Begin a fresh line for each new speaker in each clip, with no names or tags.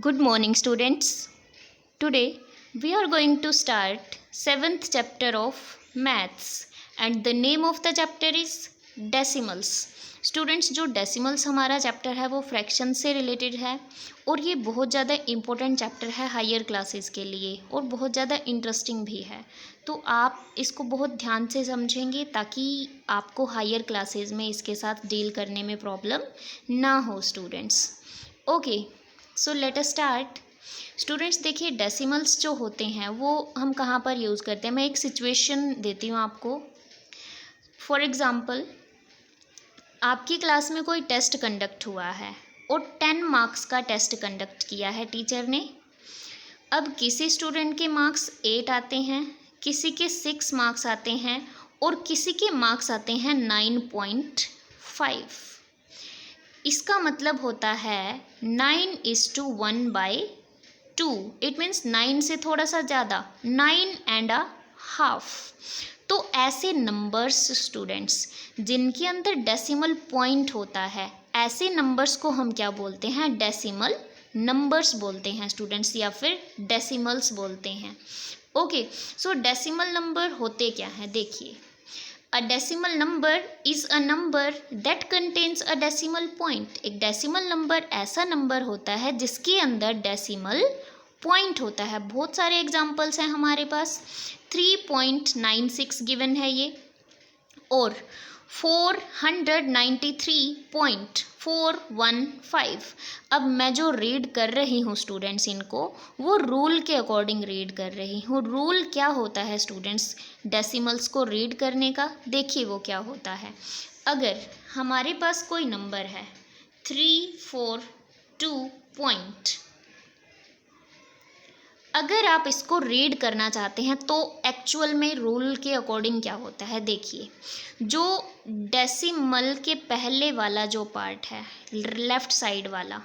Good morning, students. Today we are going to start 7th chapter of Maths and the name of the chapter is Decimals. Students, जो decimals हमारा chapter है वो fraction से related है और ये बहुत ज़्यादा इम्पोर्टेंट चैप्टर है हायर क्लासेस के लिए और बहुत ज़्यादा इंटरेस्टिंग भी है। तो आप इसको बहुत ध्यान से समझेंगे ताकि आपको हायर क्लासेस में इसके साथ डील करने में प्रॉब्लम ना हो students. Okay, so let us start. Students देखिए, डेसिमल्स जो होते हैं वो हम कहाँ पर यूज़ करते हैं। मैं एक सिचुएशन देती हूँ आपको। फॉर एग्ज़ाम्पल, आपकी क्लास में कोई टेस्ट कंडक्ट हुआ है और 10 मार्क्स का टेस्ट कंडक्ट किया है टीचर ने। अब किसी स्टूडेंट के मार्क्स 8 आते हैं, किसी के 6 मार्क्स आते हैं और किसी के मार्क्स आते हैं 9.5। इसका मतलब होता है 9:1/2। इट मीन्स 9 से थोड़ा सा ज़्यादा, 9.5। तो ऐसे नंबर्स स्टूडेंट्स जिनके अंदर डेसिमल पॉइंट होता है, ऐसे नंबर्स को हम क्या बोलते हैं? डेसिमल नंबर्स बोलते हैं स्टूडेंट्स, या फिर डेसिमल्स बोलते हैं। ओके, सो डेसिमल नंबर होते क्या हैं? देखिए, A decimal number is a number that contains a decimal point। एक डेसिमल नंबर ऐसा नंबर होता है जिसके अंदर डेसिमल पॉइंट होता है। बहुत सारे एग्जांपल्स हैं हमारे पास। 3.96 गिवन है ये, और 493.415। अब मैं जो रीड कर रही हूँ स्टूडेंट्स, इनको वो रूल के अकॉर्डिंग रीड कर रही हूँ। रूल क्या होता है स्टूडेंट्स डेसिमल्स को रीड करने का? देखिए वो क्या होता है। अगर हमारे पास कोई नंबर है 342 पॉइंट, अगर आप इसको रीड करना चाहते हैं तो एक्चुअल में रूल के अकॉर्डिंग क्या होता है? देखिए, जो डेसिमल के पहले वाला जो पार्ट है, लेफ़्ट साइड वाला,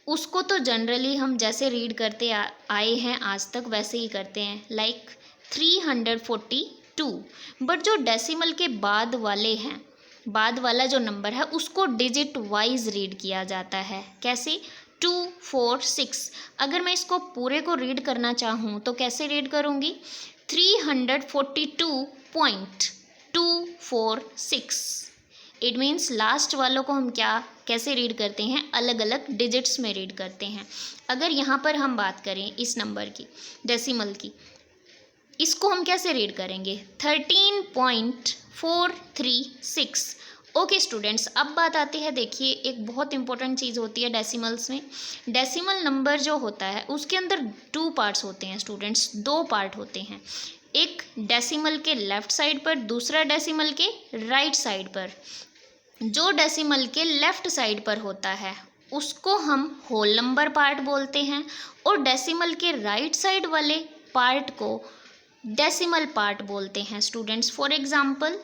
उसको तो जनरली हम जैसे रीड करते आए हैं आज तक वैसे ही करते हैं, लाइक 342। बट जो डेसिमल के बाद वाले हैं, बाद वाला जो नंबर है उसको डिजिट वाइज रीड किया जाता है। कैसे? 2 4 6। अगर मैं इसको पूरे को रीड करना चाहूँ तो कैसे रीड करूँगी? 342.246। इट मीन्स लास्ट वालों को हम कैसे रीड करते हैं? अलग अलग डिजिट्स में रीड करते हैं। अगर यहाँ पर हम बात करें इस नंबर की, डेसिमल की, इसको हम कैसे रीड करेंगे? 13.436। ओके स्टूडेंट्स, अब बात आती है, देखिए एक बहुत इंपॉर्टेंट चीज़ होती है डेसिमल्स में। डेसिमल नंबर जो होता है उसके अंदर 2 पार्ट्स होते हैं स्टूडेंट्स, 2 पार्ट होते हैं। एक डेसिमल के लेफ़्ट साइड पर, दूसरा डेसिमल के राइट साइड पर। जो डेसिमल के लेफ़्ट साइड पर होता है उसको हम होल नंबर पार्ट बोलते हैं, और डेसिमल के राइट साइड वाले पार्ट को डेसिमल पार्ट बोलते हैं स्टूडेंट्स। फॉर एग्ज़ाम्पल,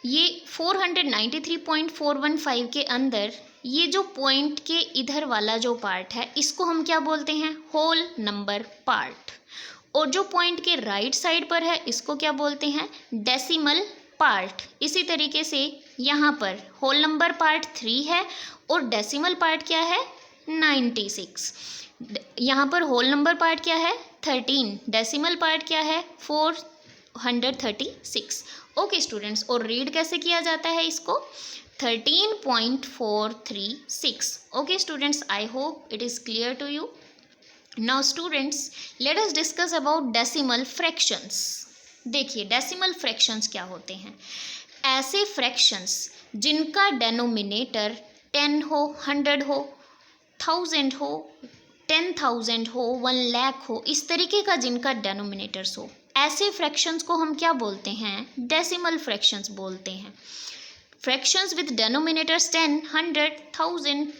ये 493.415 के अंदर ये जो पॉइंट के इधर वाला जो पार्ट है इसको हम क्या बोलते हैं? Whole number part. और जो पॉइंट के राइट साइड पर है इसको क्या बोलते हैं? Decimal part. इसी तरीके से यहाँ पर होल नंबर पार्ट 3 है और डेसिमल पार्ट क्या है? 96। यहाँ पर होल नंबर पार्ट क्या है? 13। डेसिमल पार्ट क्या है? 436। ओके स्टूडेंट्स, और रीड कैसे किया जाता है इसको? 13.436। Okay students, I hope it is clear to you. Now students, let us discuss about decimal fractions. देखिए, डेसिमल फ्रैक्शंस क्या होते हैं? ऐसे फ्रैक्शंस जिनका डेनोमिनेटर 10 हो, 100 हो, 1000 हो, 10,000 हो, 1 लाख हो, इस तरीके का जिनका डेनोमिनेटर्स हो, ऐसे फ्रैक्शंस को हम क्या बोलते हैं? डेसिमल फ्रैक्शंस बोलते हैं। Fractions with denominators 10, 100, 1000,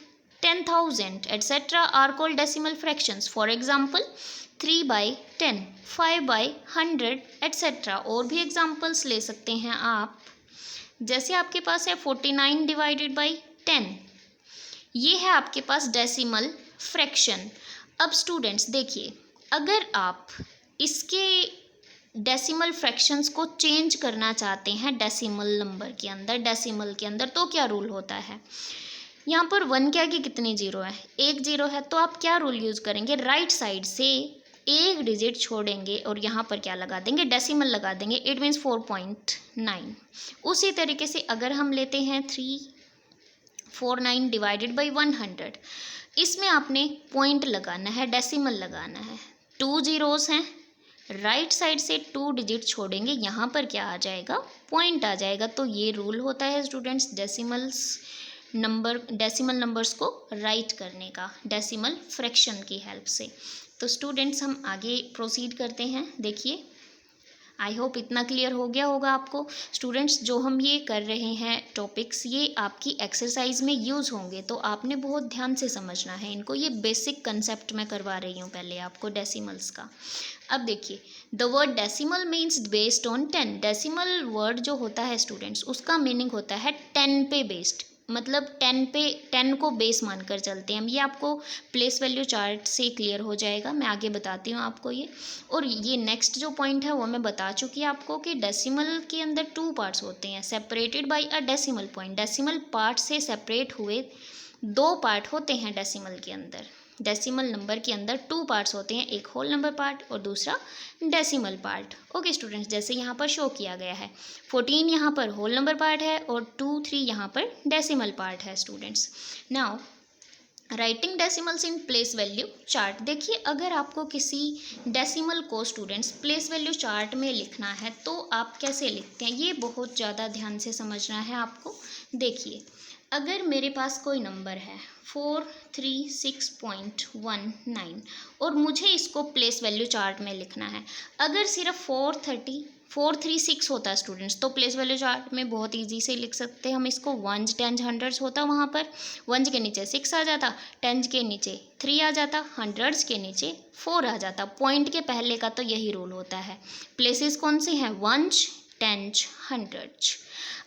10,000 etc. are called decimal fractions. For example, 3/10, 5/100 etc. और भी एग्जाम्पल्स ले सकते हैं आप। जैसे आपके पास है 49/10, ये है आपके पास डेसिमल फ्रैक्शन। अब स्टूडेंट्स देखिए, अगर आप इसके डेसिमल फ्रैक्शंस को चेंज करना चाहते हैं डेसिमल नंबर के अंदर, डेसिमल के अंदर, तो क्या रूल होता है? यहाँ पर 1 के आगे कितनी जीरो है, एक जीरो है, तो आप क्या रूल यूज़ करेंगे, राइट साइड से एक डिजिट छोड़ेंगे और यहाँ पर क्या लगा देंगे, डेसिमल लगा देंगे, इट मीन्स 4.9। उसी तरीके से अगर हम लेते हैं 349 डिवाइडेड बाई 100, इसमें आपने पॉइंट लगाना है, डेसिमल लगाना है, 2 जीरोस हैं, राइट साइड से 2 डिजिट छोड़ेंगे, यहाँ पर क्या आ जाएगा, पॉइंट आ जाएगा। तो ये रूल होता है स्टूडेंट्स डेसिमल नंबर्स को राइट करने का, डेसिमल फ्रैक्शन की हेल्प से। तो स्टूडेंट्स हम आगे प्रोसीड करते हैं। देखिए, आई होप इतना क्लियर हो गया होगा आपको। स्टूडेंट्स, जो हम ये कर रहे हैं टॉपिक्स, ये आपकी एक्सरसाइज में यूज़ होंगे, तो आपने बहुत ध्यान से समझना है इनको। ये बेसिक कंसेप्ट मैं करवा रही हूँ पहले आपको डेसिमल्स का। अब देखिए, the word decimal means based on 10। Decimal word जो होता है स्टूडेंट्स, उसका मीनिंग होता है 10 पे बेस्ड, मतलब 10 को बेस मानकर चलते हैं हम। ये आपको प्लेस वैल्यू चार्ट से क्लियर हो जाएगा, मैं आगे बताती हूँ आपको ये। और ये नेक्स्ट जो पॉइंट है वो मैं बता चुकी आपको कि डेसिमल के अंदर 2 पार्ट्स होते हैं, separated by a decimal point. Decimal part से सेपरेट हुए 2 पार्ट होते हैं डेसिमल के अंदर। डेसिमल नंबर के अंदर 2 पार्ट्स होते हैं, एक होल नंबर पार्ट और दूसरा डेसिमल पार्ट। ओके स्टूडेंट्स, जैसे यहाँ पर शो किया गया है, 14 यहाँ पर होल नंबर पार्ट है और 2, 3 यहाँ पर डेसिमल पार्ट है students. Now writing decimals in place value chart. देखिए, अगर आपको किसी डेसिमल को स्टूडेंट्स प्लेस वैल्यू चार्ट में लिखना है तो आप कैसे लिखते हैं, ये बहुत ज़्यादा ध्यान से समझना है आपको। देखिए, अगर मेरे पास कोई नंबर है 436.19 और मुझे इसको प्लेस वैल्यू चार्ट में लिखना है, अगर सिर्फ 436 होता है स्टूडेंट्स, तो प्लेस वैल्यू चार्ट में बहुत इजी से लिख सकते हैं हम इसको। 1s 10s 100s होता वहाँ पर, 1s के नीचे 6 आ जाता, 10s के नीचे 3 आ जाता, 100s के नीचे 4 आ जाता। पॉइंट के पहले का तो यही रूल होता है। प्लेसेस कौन से हैं, 1s 10s 100s।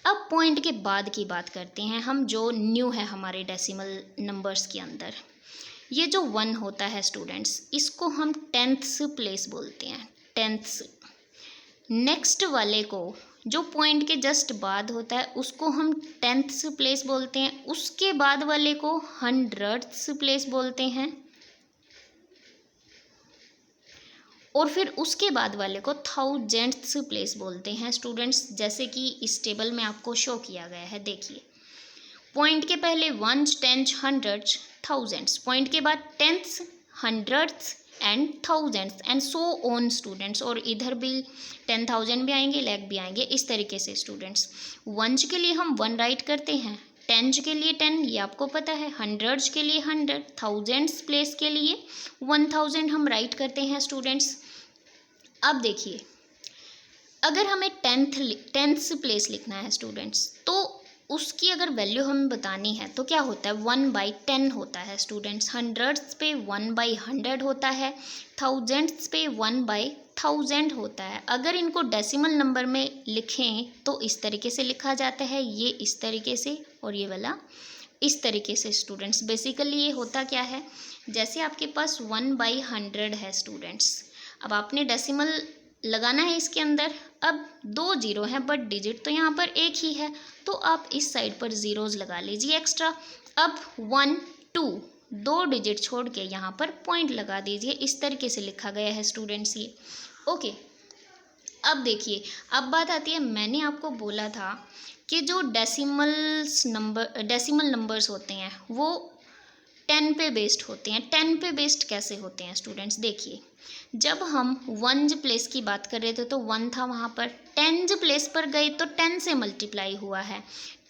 अब पॉइंट के बाद की बात करते हैं हम, जो न्यू है हमारे डेसिमल नंबर्स के अंदर। ये जो 1 होता है स्टूडेंट्स, इसको हम 10th प्लेस बोलते हैं, 10th। नेक्स्ट वाले को, जो पॉइंट के जस्ट बाद होता है, उसको हम 10th प्लेस बोलते हैं। उसके बाद वाले को 100th प्लेस बोलते हैं और फिर उसके बाद वाले को 1000th प्लेस बोलते हैं स्टूडेंट्स, जैसे कि इस टेबल में आपको शो किया गया है। देखिए, पॉइंट के पहले 1s 10s 100s 1000s, point के बाद 10th 100th and 1000s and so on students. और इधर भी 10,000 भी आएंगे, लाख भी आएंगे, इस तरीके से स्टूडेंट्स। 1s के लिए हम 1 राइट करते हैं, 10s के लिए 10, ये आपको पता है, 100s के लिए 100, 1000s प्लेस के लिए 1000 हम राइट करते हैं स्टूडेंट्स। अब देखिए, अगर हमें 10th प्लेस लिखना है स्टूडेंट्स, तो उसकी अगर वैल्यू हमें बतानी है तो क्या होता है, 1/10 होता है स्टूडेंट्स। 100s पे 1/100 होता है, 1000s पे 1/1000 होता है। अगर इनको डेसिमल नंबर में लिखें तो इस तरीके से लिखा जाता है, ये इस तरीके से और ये वाला इस तरीके से स्टूडेंट्स। बेसिकली ये होता क्या है, जैसे आपके पास 1/100 है स्टूडेंट्स, अब आपने डेसिमल लगाना है इसके अंदर। अब 2 जीरो हैं बट डिजिट तो यहाँ पर एक ही है, तो आप इस साइड पर ज़ीरोज़ लगा लीजिए एक्स्ट्रा। अब 1 2 2 डिजिट छोड़ के यहाँ पर पॉइंट लगा दीजिए, इस तरीके से लिखा गया है स्टूडेंट्स ये। ओके, अब देखिए, अब बात आती है, मैंने आपको बोला था कि जो डेसिमल नंबर्स होते हैं वो 10 पे बेस्ड होते हैं। 10 पे बेस्ड कैसे होते हैं स्टूडेंट्स, देखिए, जब हम 1s प्लेस की बात कर रहे थे तो 1 था वहाँ पर, 10s प्लेस पर गए तो 10 से मल्टीप्लाई हुआ है।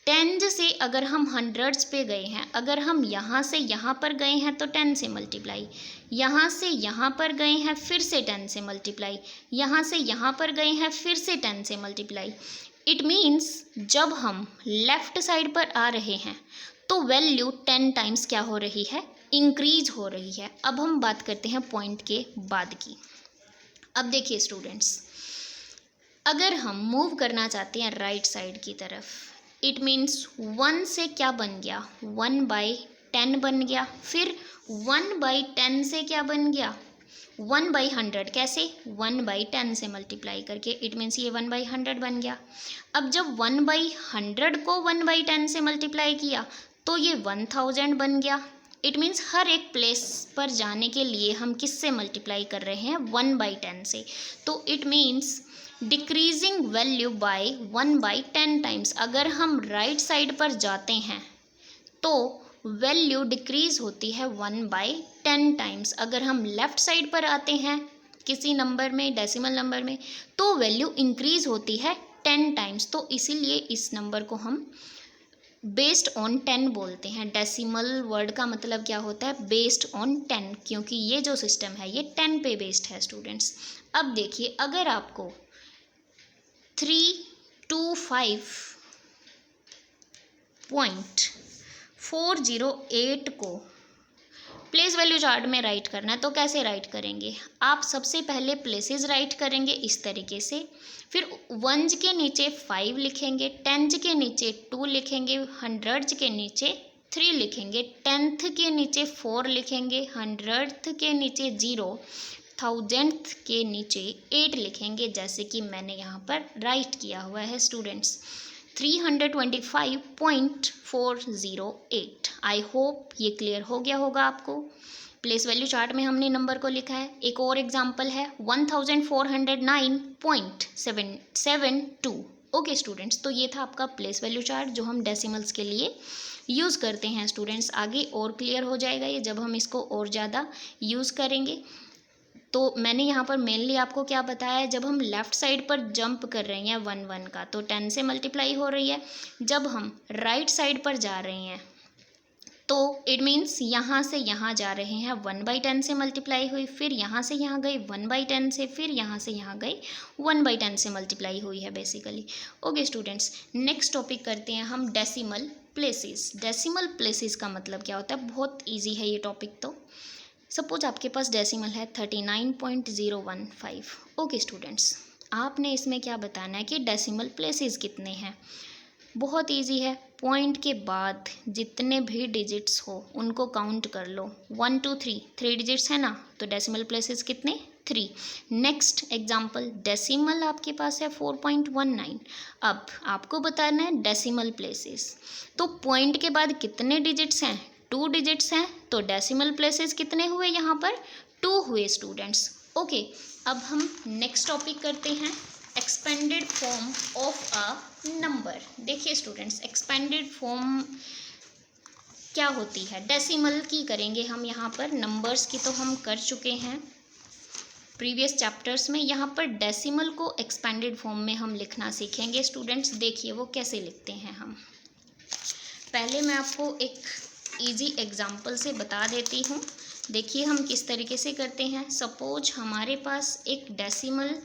10s से अगर हम 100s पे गए हैं, अगर हम यहाँ से यहाँ पर गए हैं तो 10 से मल्टीप्लाई, यहाँ से यहाँ पर गए हैं फिर से 10 से मल्टीप्लाई, यहाँ से यहाँ पर गए हैं फिर से 10 से मल्टीप्लाई। इट मीन्स जब हम लेफ्ट साइड पर आ रहे हैं तो वैल्यू 10 टाइम्स क्या हो रही है, इंक्रीज हो रही है। अब हम बात करते हैं पॉइंट के बाद की। अब देखिए स्टूडेंट्स, अगर हम मूव करना चाहते हैं राइट साइड की तरफ, इट मीन्स 1 से क्या बन गया, 1/10 बन गया, फिर 1/10 से क्या बन गया, 1/100। कैसे, 1/10 से मल्टीप्लाई करके, इट मीन्स ये 1/100 बन गया। अब जब 1/100 को 1/10 से मल्टीप्लाई किया तो ये 1000 बन गया। इट मीन्स हर एक प्लेस पर जाने के लिए हम किससे मल्टीप्लाई कर रहे हैं, 1/10 से। तो it means decreasing value by 1/10 times. अगर हम राइट साइड पर जाते हैं तो वैल्यू डिक्रीज होती है 1/10 टाइम्स। अगर हम लेफ्ट साइड पर आते हैं किसी नंबर में, डेसिमल नंबर में, तो वैल्यू इंक्रीज होती है 10 टाइम्स। तो इसीलिए इस नंबर को हम बेस्ड ऑन 10 बोलते हैं। डेसिमल वर्ड का मतलब क्या होता है, बेस्ड ऑन 10, क्योंकि ये जो सिस्टम है ये 10 पे बेस्ड है स्टूडेंट्स। अब देखिए, अगर आपको 325.408 को प्लेस वैल्यू चार्ट में राइट करना है तो कैसे राइट करेंगे, आप सबसे पहले प्लेसेस राइट करेंगे इस तरीके से, फिर 1 के नीचे 5 लिखेंगे, 10 के नीचे 2 लिखेंगे, 100 के नीचे 3 लिखेंगे, 10th के नीचे 4 लिखेंगे, 100th के नीचे 0, 1000th के नीचे 8 लिखेंगे, जैसे कि मैंने यहाँ पर राइट किया हुआ है स्टूडेंट्स, 325.408। आई होप ये क्लियर हो गया होगा आपको। प्लेस वैल्यू चार्ट में हमने नंबर को लिखा है। एक और एग्जांपल है 1409.772। ओके स्टूडेंट्स, तो ये था आपका प्लेस वैल्यू चार्ट जो हम डेसिमल्स के लिए यूज़ करते हैं स्टूडेंट्स। आगे और क्लियर हो जाएगा ये जब हम इसको और ज़्यादा यूज़ करेंगे। तो मैंने यहाँ पर मेनली आपको क्या बताया है, जब हम लेफ़्ट साइड पर जंप कर रहे हैं 1 का तो 10 से मल्टीप्लाई हो रही है। जब हम राइट साइड पर जा रहे हैं तो इट मीन्स यहाँ से यहाँ जा रहे हैं 1/10 से मल्टीप्लाई हुई, फिर यहाँ से यहाँ गई 1/10 से, फिर यहाँ से यहाँ गई 1/10 से मल्टीप्लाई हुई है basically. Okay students, next topic करते हैं हम डेसिमल प्लेसेस। डेसिमल प्लेसेस का मतलब क्या होता है, बहुत ईजी है ये टॉपिक। तो सपोज आपके पास डेसिमल है 39.015। ओके स्टूडेंट्स, आपने इसमें क्या बताना है कि डेसिमल प्लेसेस कितने हैं। बहुत इजी है, पॉइंट के बाद जितने भी डिजिट्स हो उनको काउंट कर लो। 1 2 3 3 डिजिट्स है ना, तो डेसिमल प्लेसेस कितने, 3। नेक्स्ट एग्जांपल, डेसिमल आपके पास है 4.19। अब आपको बताना है डेसिमल प्लेसेस। तो पॉइंट के बाद कितने डिजिट्स हैं, 2 डिजिट्स हैं, तो डेसिमल प्लेसेस कितने हुए यहाँ पर, 2 हुए स्टूडेंट्स। ओके, अब हम नेक्स्ट टॉपिक करते हैं expanded form of a number. देखिए स्टूडेंट्स, एक्सपेंडेड फॉर्म क्या होती है, डेसिमल की करेंगे हम यहाँ पर। नंबर्स की तो हम कर चुके हैं प्रीवियस चैप्टर्स में। यहाँ पर डेसिमल को एक्सपेंडेड फॉर्म में हम लिखना सीखेंगे स्टूडेंट्स। देखिए वो कैसे लिखते हैं हम। पहले मैं आपको एक इजी एग्जांपल से बता देती हूँ। देखिए हम किस तरीके से करते हैं। सपोज हमारे पास एक डेसिमल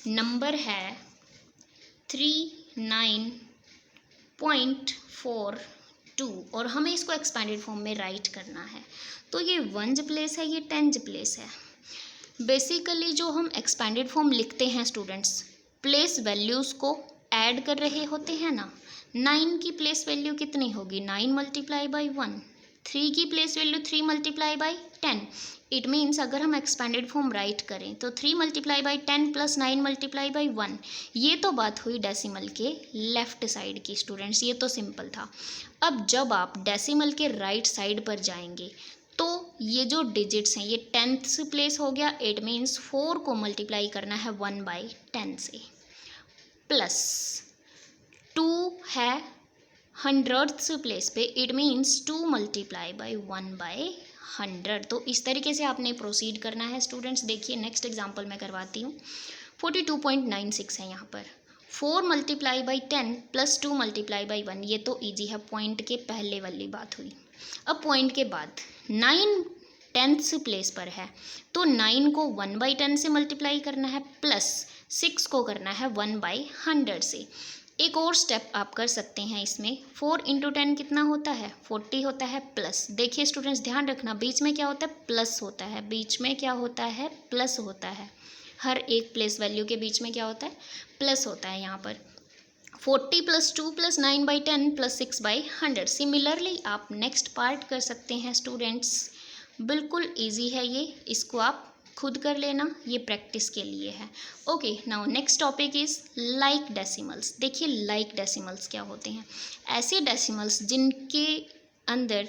नंबर है 39.42 और हमें इसको एक्सपेंडेड फॉर्म में राइट करना है। तो ये 1th प्लेस है, ये 10th प्लेस है। बेसिकली जो हम एक्सपेंडेड फॉर्म लिखते हैं स्टूडेंट्स, प्लेस वैल्यूज़ को ऐड कर रहे होते हैं ना। 9 की प्लेस वैल्यू कितनी होगी, 9 मल्टीप्लाई बाई 1। 3 की place value 3 multiply by 10। It means अगर हम एक्सपेंडेड फॉर्म राइट करें तो 3 multiply by 10 plus 9 multiply by 1। ये तो बात हुई डेसिमल के लेफ्ट साइड की स्टूडेंट्स, ये तो सिंपल था। अब जब आप डेसिमल के राइट साइड पर जाएंगे तो ये जो डिजिट्स हैं ये 10th प्लेस हो गया। इट मीन्स 4 को मल्टीप्लाई करना है 1/10 से, प्लस 2 है 100th प्लेस पे। It means 2 multiply by 1/100। तो इस तरीके से आपने प्रोसीड करना है स्टूडेंट्स। देखिए नेक्स्ट एग्जांपल मैं करवाती हूँ। 42.96 है यहाँ पर। 4 multiply by 10 plus 2 multiply by 1, ये तो ईजी है, पॉइंट के पहले वाली बात हुई। अब पॉइंट के बाद 9 10th प्लेस पर है तो 9 को 1/10 से मल्टीप्लाई करना है, प्लस 6 को करना है 1/100 से। एक और स्टेप आप कर सकते हैं इसमें। 4 × 10 कितना होता है, 40 होता है, प्लस। देखिए स्टूडेंट्स ध्यान रखना, बीच में क्या होता है, प्लस होता है। बीच में क्या होता है, प्लस होता है। हर एक प्लेस वैल्यू के बीच में क्या होता है, प्लस होता है। यहाँ पर 40 + 2 + 9/10 + 6/100। सिमिलरली आप नेक्स्ट पार्ट कर सकते हैं स्टूडेंट्स। बिल्कुल ईजी है ये, इसको आप खुद कर लेना, ये प्रैक्टिस के लिए है। Okay, now next topic is like decimals. देखिए लाइक डेसिमल्स क्या होते हैं, ऐसे डेसिमल्स जिनके अंदर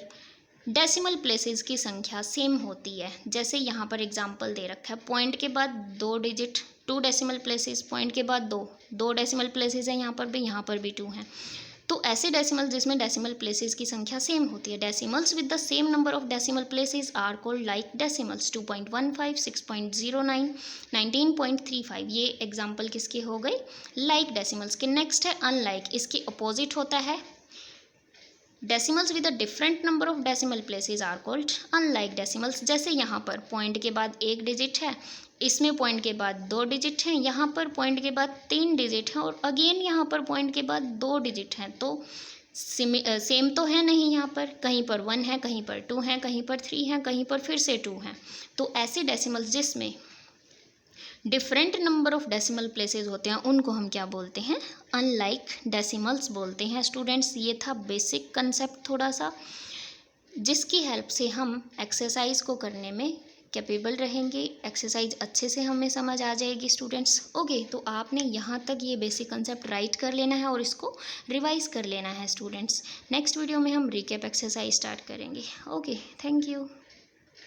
डेसिमल प्लेसेस की संख्या सेम होती है। जैसे यहाँ पर एग्जांपल दे रखा है, पॉइंट के बाद 2 डिजिट 2 डेसिमल प्लेसेस, पॉइंट के बाद 2 डेसिमल प्लेसेस हैं, यहाँ पर भी 2 हैं। तो ऐसे डेसिमल जिसमें डेसिमल प्लेसेस की संख्या सेम होती है, decimals with the same number of decimal places are called like decimals. 2.15, 6.09, 19.35, ये एग्जांपल किसके हो गए? लाइक डेसिमल्स के। नेक्स्ट है अनलाइक, इसके अपोजिट होता है decimals with a different number of decimal places are called unlike decimals. जैसे यहाँ पर पॉइंट के बाद 1 डिजिट है, इसमें पॉइंट के बाद 2 डिजिट हैं, यहाँ पर पॉइंट के बाद 3 डिजिट हैं, और अगेन यहाँ पर पॉइंट के बाद 2 डिजिट हैं। तो सेम तो है नहीं, यहाँ पर कहीं पर 1 है, कहीं पर 2 है, कहीं पर 3 है, कहीं पर फिर से 2 हैं। तो ऐसे डेसिमल्स जिसमें different number of decimal places होते हैं उनको हम क्या बोलते हैं? अनलाइक डेसिमल्स बोलते हैं। स्टूडेंट्स, ये था बेसिक कंसेप्ट थोड़ा सा, जिसकी हेल्प से हम एक्सरसाइज को करने में कैपेबल रहेंगे। एक्सरसाइज अच्छे से हमें समझ आ जाएगी स्टूडेंट्स। ओके, तो आपने यहाँ तक ये बेसिक कंसेप्ट राइट कर लेना है और इसको रिवाइज कर लेना है स्टूडेंट्स। नेक्स्ट वीडियो में हम रिकैप एक्सरसाइज स्टार्ट करेंगे। Okay, thank you.